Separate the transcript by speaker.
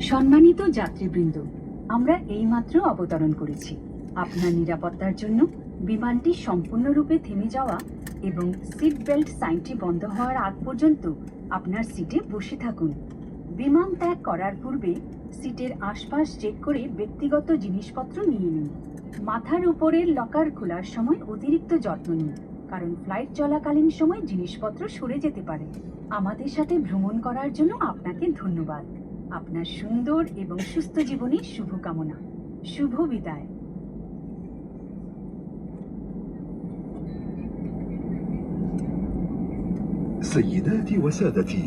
Speaker 1: সম্মানিত যাত্রীবৃন্দ, আমরা এইমাত্র অবতরণ করেছি। আপনার নিরাপত্তার জন্য বিমানটি সম্পূর্ণরূপে থেমে যাওয়া এবং সিট বেল্ট সাইনটি বন্ধ হওয়ার আগ পর্যন্ত আপনার সিটে বসে থাকুন। বিমান ত্যাগ করার পূর্বে সিটের আশপাশ চেক করে ব্যক্তিগত জিনিসপত্র নিয়ে নিন। মাথার উপরের লকার খোলার সময় অতিরিক্ত যত্ন নিন, কারণ ফ্লাইট চলাকালীন সময় জিনিসপত্র সরে যেতে পারে। আমাদের সাথে ভ্রমণ করার জন্য আপনাকে ধন্যবাদ। আপনার সুন্দর এবং সুস্থ জীবনের শুভকামনা। শুভ বিদায়।
Speaker 2: سيداتي وسادتي،